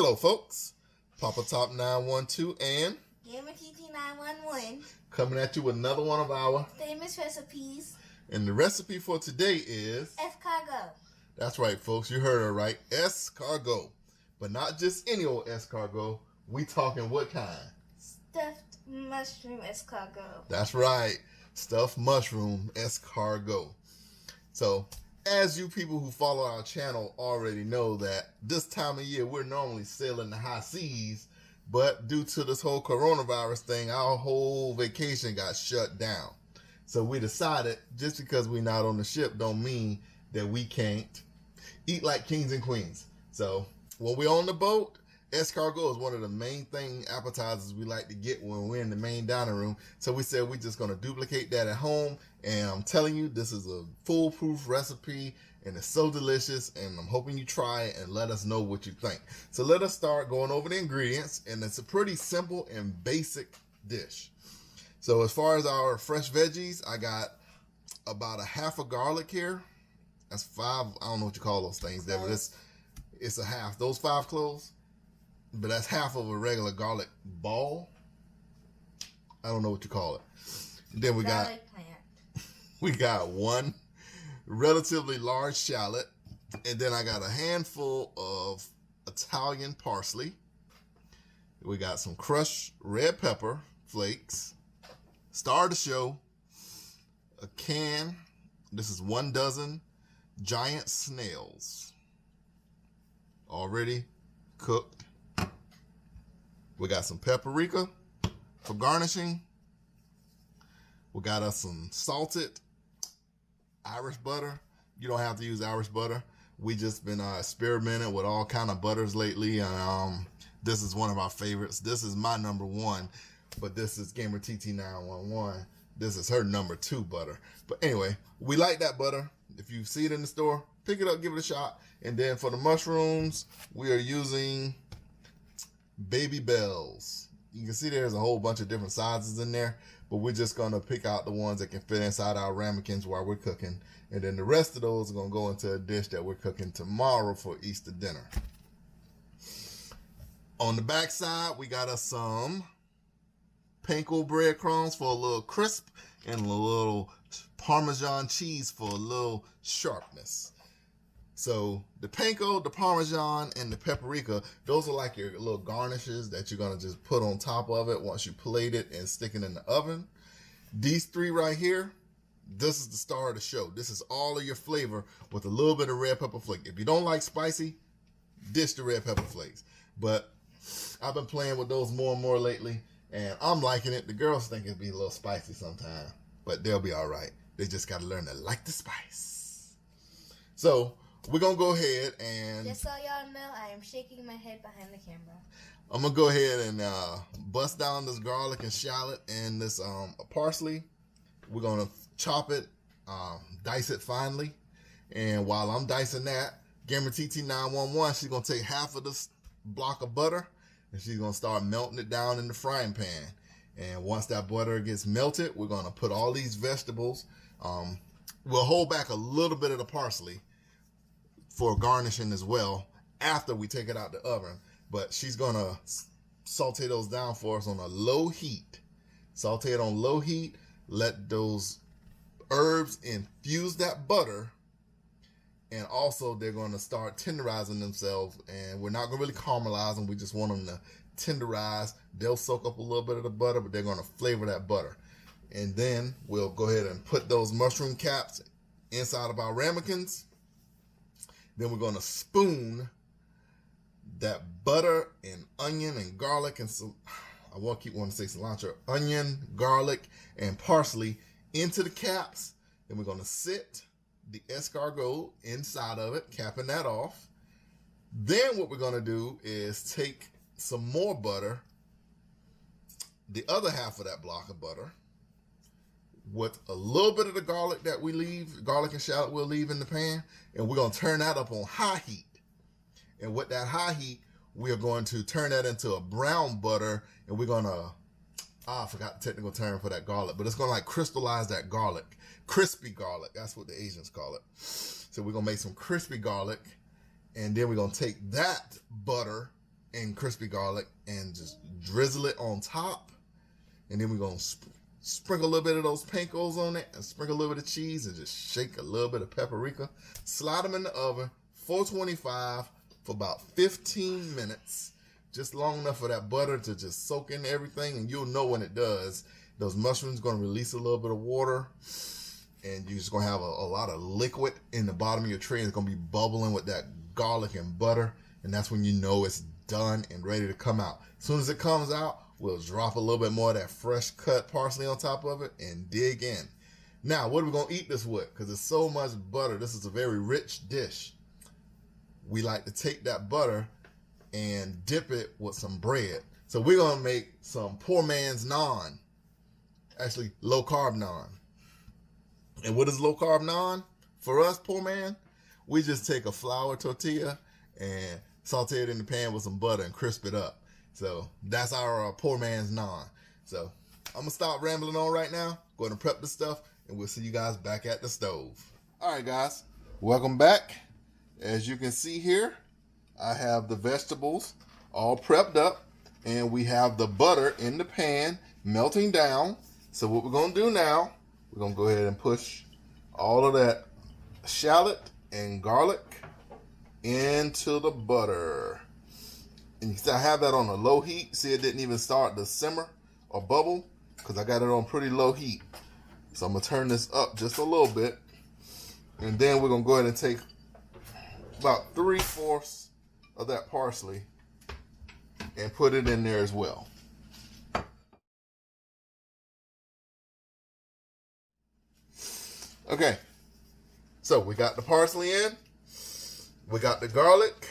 Hello, folks. Papa Top 912 and Gamer TT 911 coming at you with another one of our famous recipes. And the recipe for today is Escargot. That's right, folks. You heard her right. Escargot. But not just any old escargot. We talking what kind? Stuffed mushroom escargot. That's right. Stuffed mushroom escargot. So, as you people who follow our channel already know that this time of year we're normally sailing the high seas, but due to this whole coronavirus thing, our whole vacation got shut down. So we decided just because we're not on the ship don't mean that we can't eat like kings and queens. So when we're on the boat, escargot is one of the main appetizers we like to get when we're in the main dining room. So we said we're just going to duplicate that at home. And I'm telling you, this is a foolproof recipe and it's so delicious. And I'm hoping you try it and let us know what you think. So let us start going over the ingredients. And it's a pretty simple and basic dish. So as far as our fresh veggies, I got about a half a garlic here. That's 5. I don't know what you call those things there, but it's a half. Those 5 cloves. But that's half of a regular garlic ball. I don't know what you call it. Then we got one relatively large shallot. And then I got a handful of Italian parsley. We got some crushed red pepper flakes. Star of the show. A can. This is 1 dozen giant snails. Already cooked. We got some paprika for garnishing. We got us some salted Irish butter. You don't have to use Irish butter. We just been experimenting with all kind of butters lately. And this is one of our favorites. This is my number 1, but this is Gamer TT 911. This is her number 2 butter. But anyway, we like that butter. If you see it in the store, pick it up, give it a shot. And then for the mushrooms, we are using Baby Bells. You can see there's a whole bunch of different sizes in there, but we're just going to pick out the ones that can fit inside our ramekins while we're cooking. And then the rest of those are going to go into a dish that we're cooking tomorrow for Easter dinner. On the back side, we got us some panko breadcrumbs for a little crisp and a little Parmesan cheese for a little sharpness. So the panko, the Parmesan, and the paprika, those are like your little garnishes that you're going to just put on top of it once you plate it and stick it in the oven. These 3 right here, this is the star of the show. This is all of your flavor with a little bit of red pepper flake. If you don't like spicy, dish the red pepper flakes. But I've been playing with those more and more lately, and I'm liking it. The girls think it'd be a little spicy sometimes, but they'll be all right. They just got to learn to like the spice. So we're going to go ahead and... Just so y'all know, I am shaking my head behind the camera. I'm going to go ahead and bust down this garlic and shallot and this parsley. We're going to chop it, dice it finely. And while I'm dicing that, Gamer TT 911, she's going to take half of this block of butter and she's going to start melting it down in the frying pan. And once that butter gets melted, we're going to put all these vegetables. We'll hold back a little bit of the parsley for garnishing as well after we take it out the oven. But she's going to saute those down for us on a low heat. Saute it on low heat. Let those herbs infuse that butter. And also they're going to start tenderizing themselves. And we're not going to really caramelize them. We just want them to tenderize. They'll soak up a little bit of the butter, but they're going to flavor that butter. And then we'll go ahead and put those mushroom caps inside of our ramekins. Then we're going to spoon that butter and onion and garlic and some, I won't keep wanting to say cilantro, onion, garlic, and parsley into the caps. Then we're going to sit the escargot inside of it, capping that off. Then what we're going to do is take some more butter, the other half of that block of butter, with a little bit of the garlic that we leave, garlic and shallot we'll leave in the pan, and we're going to turn that up on high heat. And with that high heat, we are going to turn that into a brown butter, and we're going to, I forgot the technical term for that garlic, but it's going to like crystallize that garlic, crispy garlic. That's what the Asians call it. So we're going to make some crispy garlic, and then we're going to take that butter and crispy garlic and just drizzle it on top. And then we're going to sprinkle a little bit of those pancos on it and sprinkle a little bit of cheese and just shake a little bit of paprika. Slide them in the oven, 425 for about 15 minutes. Just long enough for that butter to just soak in everything. And you'll know when it does. Those mushrooms are going to release a little bit of water. And you're just going to have a lot of liquid in the bottom of your tray. It's going to be bubbling with that garlic and butter. And that's when you know it's done and ready to come out. As soon as it comes out, we'll drop a little bit more of that fresh cut parsley on top of it and dig in. Now, what are we going to eat this with? Because there's so much butter. This is a very rich dish. We like to take that butter and dip it with some bread. So we're going to make some poor man's naan. Actually, low-carb naan. And what is low-carb naan? For us, poor man, we just take a flour tortilla and saute it in the pan with some butter and crisp it up. So that's our poor man's naan. So I'm going to stop rambling on right now. Go ahead and prep the stuff, and we'll see you guys back at the stove. All right, guys. Welcome back. As you can see here, I have the vegetables all prepped up, and we have the butter in the pan melting down. So what we're going to do now, we're going to go ahead and push all of that shallot and garlic into the butter. And you see I have that on a low heat. See, it didn't even start to simmer or bubble because I got it on pretty low heat. So I'm going to turn this up just a little bit. And then we're going to go ahead and take about 3/4 of that parsley and put it in there as well. Okay, so we got the parsley in, we got the garlic,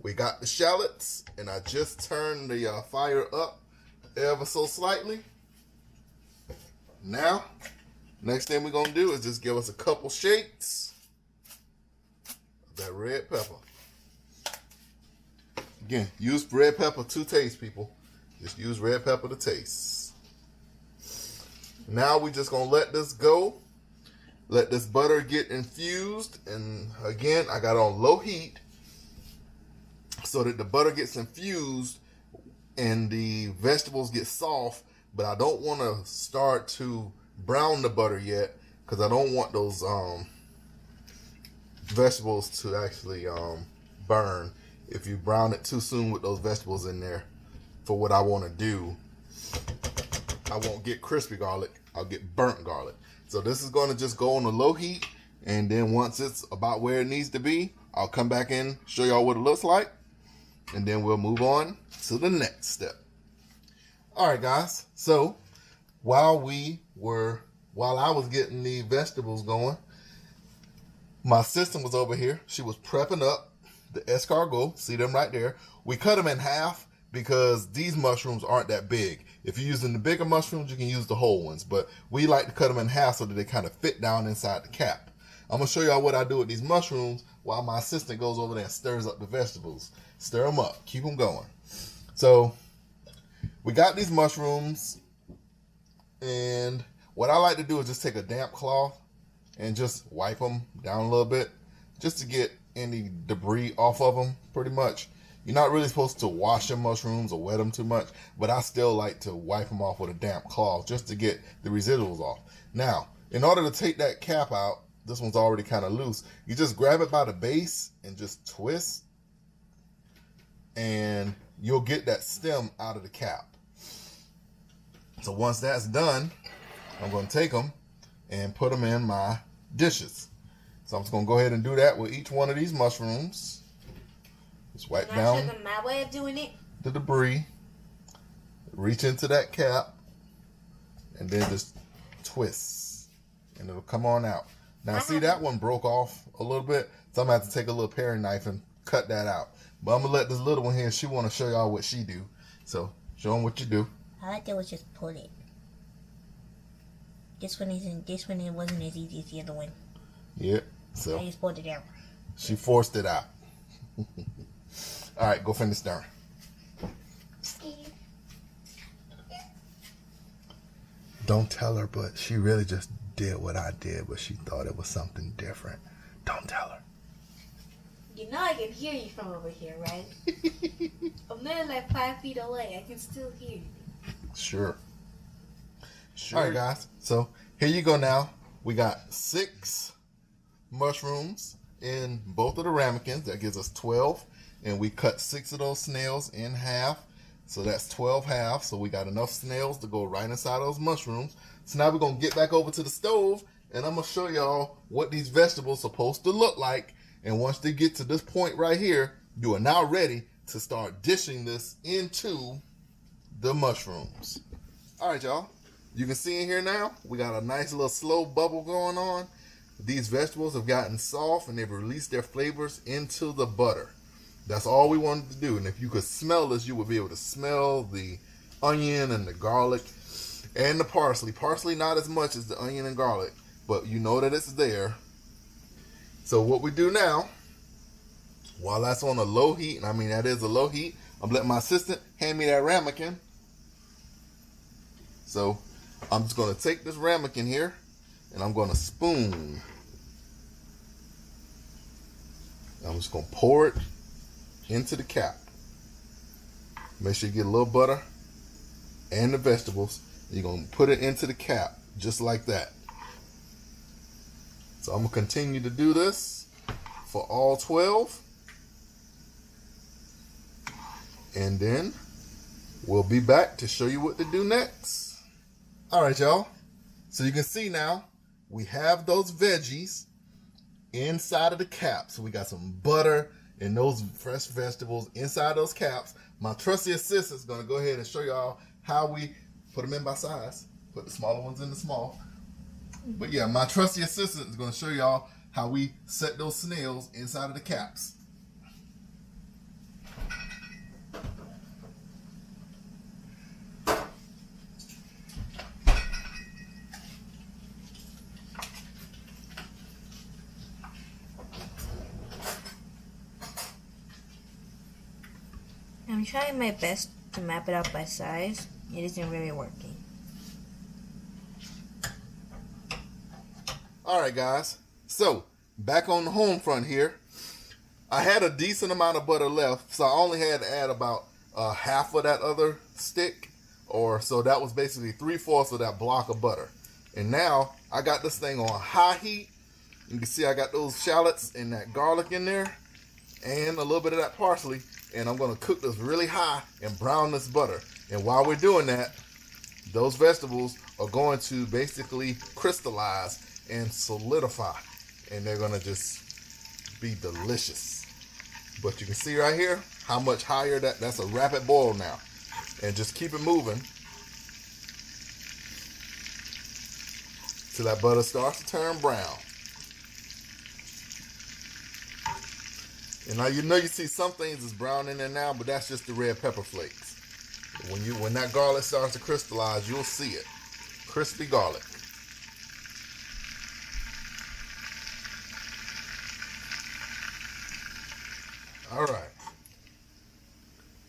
we got the shallots, and I just turned the fire up ever so slightly. Now, next thing we're going to do is just give us a couple shakes of that red pepper. Again, use red pepper to taste, people. Just use red pepper to taste. Now we're just going to let this go. Let this butter get infused. And again, I got it on low heat so that the butter gets infused and the vegetables get soft. But I don't want to start to brown the butter yet because I don't want those vegetables to actually burn. If you brown it too soon with those vegetables in there for what I want to do, I won't get crispy garlic. I'll get burnt garlic. So this is going to just go on a low heat, and then once it's about where it needs to be, I'll come back in, show y'all what it looks like, and then we'll move on to the next step. All right, guys. So while I was getting the vegetables going, my sister was over here. She was prepping up the escargot. See them right there. We cut them in half because these mushrooms aren't that big. If you're using the bigger mushrooms, you can use the whole ones. But we like to cut them in half so that they kind of fit down inside the cap. I'm going to show y'all what I do with these mushrooms while my assistant goes over there and stirs up the vegetables. Stir them up. Keep them going. So we got these mushrooms. And what I like to do is just take a damp cloth and just wipe them down a little bit just to get any debris off of them, pretty much. You're not really supposed to wash your mushrooms or wet them too much, but I still like to wipe them off with a damp cloth just to get the residuals off. Now, in order to take that cap out, this one's already kind of loose. You just grab it by the base and just twist, and you'll get that stem out of the cap. So once that's done, I'm going to take them and put them in my dishes. So I'm just going to go ahead and do that with each one of these mushrooms. Just wipe down my way of doing it. The debris. Reach into that cap. And then just twist. And it'll come on out. Now see, that one broke off a little bit. So I'm going to have to take a little paring knife and cut that out. But I'm going to let this little one here, she want to show y'all what she do. So show them what you do. All I did was just pull it. This one it wasn't as easy as the other one. Yeah. So I just pulled it out. She forced it out. All right, go finish stirring. Don't tell her, but she really just did what I did, but she thought it was something different. Don't tell her. You know I can hear you from over here, right? I'm not literally like 5 feet away. I can still hear you. Sure. All right, guys. So here you go now. We got 6 mushrooms in both of the ramekins. That gives us 12. And we cut 6 of those snails in half. So that's 12 halves. So we got enough snails to go right inside those mushrooms. So now we're going to get back over to the stove. And I'm going to show y'all what these vegetables are supposed to look like. And once they get to this point right here, you are now ready to start dishing this into the mushrooms. All right, y'all. You can see in here now, we got a nice little slow bubble going on. These vegetables have gotten soft and they've released their flavors into the butter. That's all we wanted to do. And if you could smell this, you would be able to smell the onion and the garlic and the parsley. Parsley not as much as the onion and garlic, but you know that it's there. So what we do now, while that's on a low heat, and I mean that is a low heat, I'm letting my assistant hand me that ramekin. So I'm just going to take this ramekin here and I'm going to spoon. I'm just going to pour it into the cap. Make sure you get a little butter and the vegetables. You're going to put it into the cap just like that. So I'm going to continue to do this for all 12. And then we'll be back to show you what to do next. All right, y'all. So you can see now we have those veggies inside of the caps. So we got some butter and those fresh vegetables inside those caps. My trusty assistant is going to go ahead and show y'all how we put them in by size. Put the smaller ones in the small. But yeah, my trusty assistant is going to show y'all how we set those snails inside of the caps. I'm trying my best to map it out by size. It isn't really working. Alright guys, so back on the home front here, I had a decent amount of butter left, so I only had to add about half of that other stick, or so that was basically 3/4 of that block of butter. And now I got this thing on high heat. You can see I got those shallots and that garlic in there and a little bit of that parsley, and I'm going to cook this really high and brown this butter. And while we're doing that, those vegetables are going to basically crystallize and solidify, and they're gonna just be delicious. But you can see right here how much higher that's a rapid boil now, and just keep it moving till that butter starts to turn brown. And now you see some things is brown in there now, but that's just the red pepper flakes. When that garlic starts to crystallize, you'll see it. Crispy garlic. All right.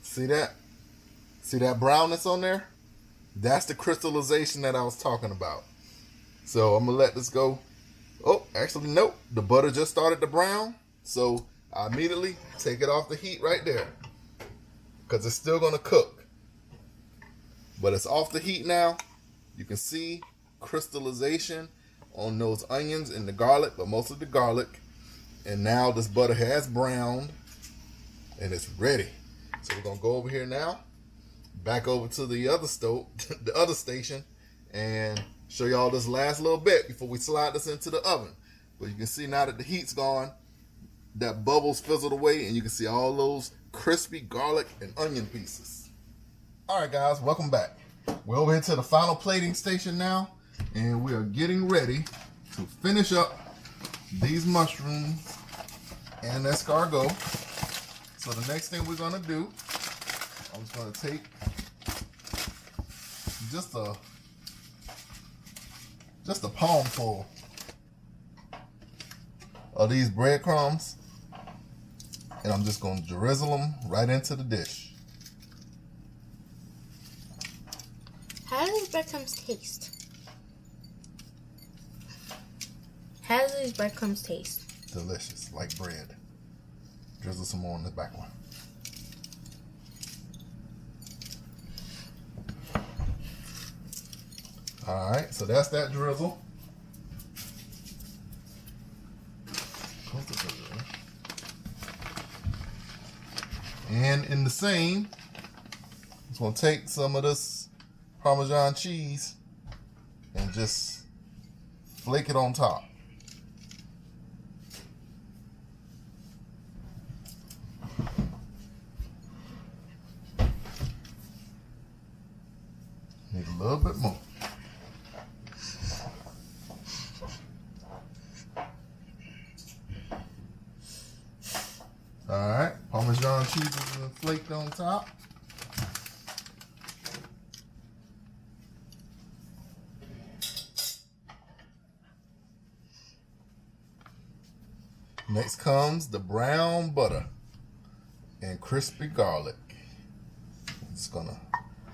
See that? See that brownness on there? That's the crystallization that I was talking about. So I'm going to let this go. Oh, actually, nope. The butter just started to brown. So I immediately take it off the heat right there, because it's still going to cook. But it's off the heat now. You can see crystallization on those onions and the garlic, but mostly the garlic. And now this butter has browned and it's ready. So we're going to go over here now, back over to the other stove, the other station, and show y'all this last little bit before we slide this into the oven. But you can see now that the heat's gone, that bubbles fizzled away, and you can see all those crispy garlic and onion pieces. All right, guys, welcome back. We're over here to the final plating station now, and we are getting ready to finish up these mushrooms and escargot. So the next thing we're gonna do, I'm just gonna take just a palmful of these breadcrumbs, and I'm just gonna drizzle them right into the dish. How do these breadcrumbs taste? How do these breadcrumbs taste? Delicious, like bread. Drizzle some more on the back one. All right, so that's that drizzle. And in the same, I'm going to take some of this Parmesan cheese and just flake it on top. Need a little bit more. All right, Parmesan cheese is flaked on top. Next comes the brown butter and crispy garlic. I'm just gonna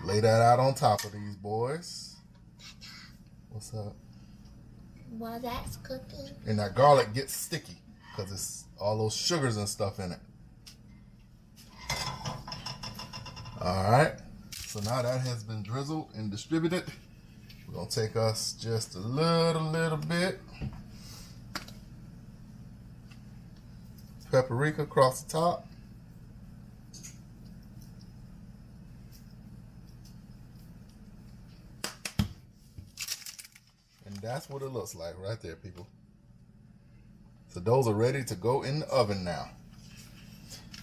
lay that out on top of these boys. What's up? While that's cooking. And that garlic gets sticky because it's all those sugars and stuff in it. All right, so now that has been drizzled and distributed, we're gonna take us just a little bit paprika across the top. And that's what it looks like right there, people. So those are ready to go in the oven now.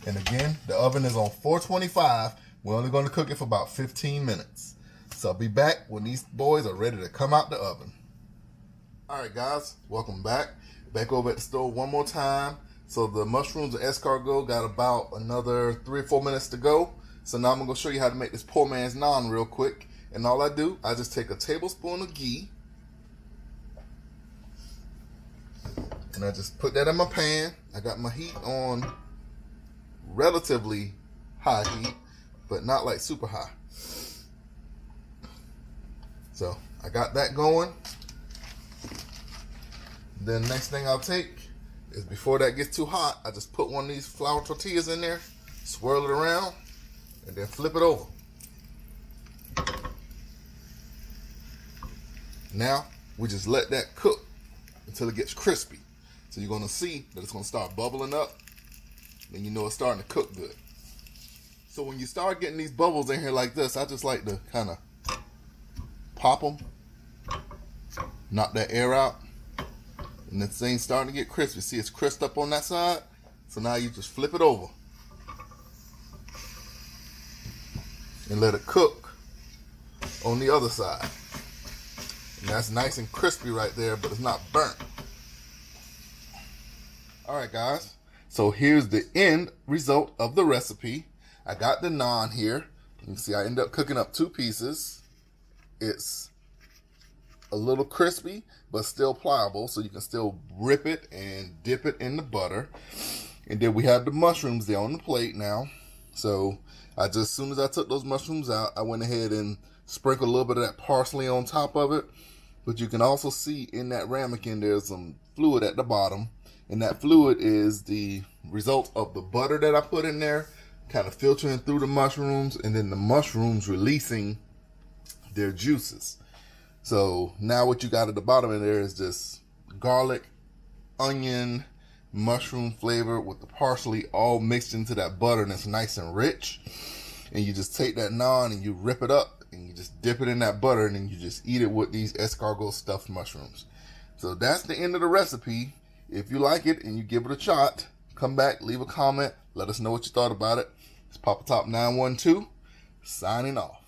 And again, the oven is on 425. We're only going to cook it for about 15 minutes. So I'll be back when these boys are ready to come out the oven. All right, guys, welcome back. Back over at the stove one more time. So the mushrooms and escargot got about another 3 or 4 minutes to go. So now I'm going to show you how to make this poor man's naan real quick. And all I do, I just take a tablespoon of ghee. And I just put that in my pan. I got my heat on relatively high heat, but not like super high. So I got that going. Then next thing I'll take is, before that gets too hot, I just put one of these flour tortillas in there, swirl it around, and then flip it over. Now we just let that cook until it gets crispy. So you're gonna see that it's gonna start bubbling up, and you know it's starting to cook good. So when you start getting these bubbles in here like this, I just like to kind of pop them, knock that air out, and this thing's starting to get crispy. See, it's crisped up on that side. So now you just flip it over and let it cook on the other side. And that's nice and crispy right there, but it's not burnt. All right, guys, so here's the end result of the recipe. I got the naan here. You can see I ended up cooking up 2 pieces. It's a little crispy, but still pliable, so you can still rip it and dip it in the butter. And then we have the mushrooms there on the plate now. So as soon as I took those mushrooms out, I went ahead and sprinkled a little bit of that parsley on top of it. But you can also see in that ramekin there's some fluid at the bottom. And that fluid is the result of the butter that I put in there, kind of filtering through the mushrooms, and then the mushrooms releasing their juices. So now what you got at the bottom of there is just garlic, onion, mushroom flavor with the parsley all mixed into that butter, and it's nice and rich. And you just take that naan and you rip it up and you just dip it in that butter, and then you just eat it with these escargot stuffed mushrooms. So that's the end of the recipe. If you like it and you give it a shot, come back, leave a comment, let us know what you thought about it. It's Papa Top 912 signing off.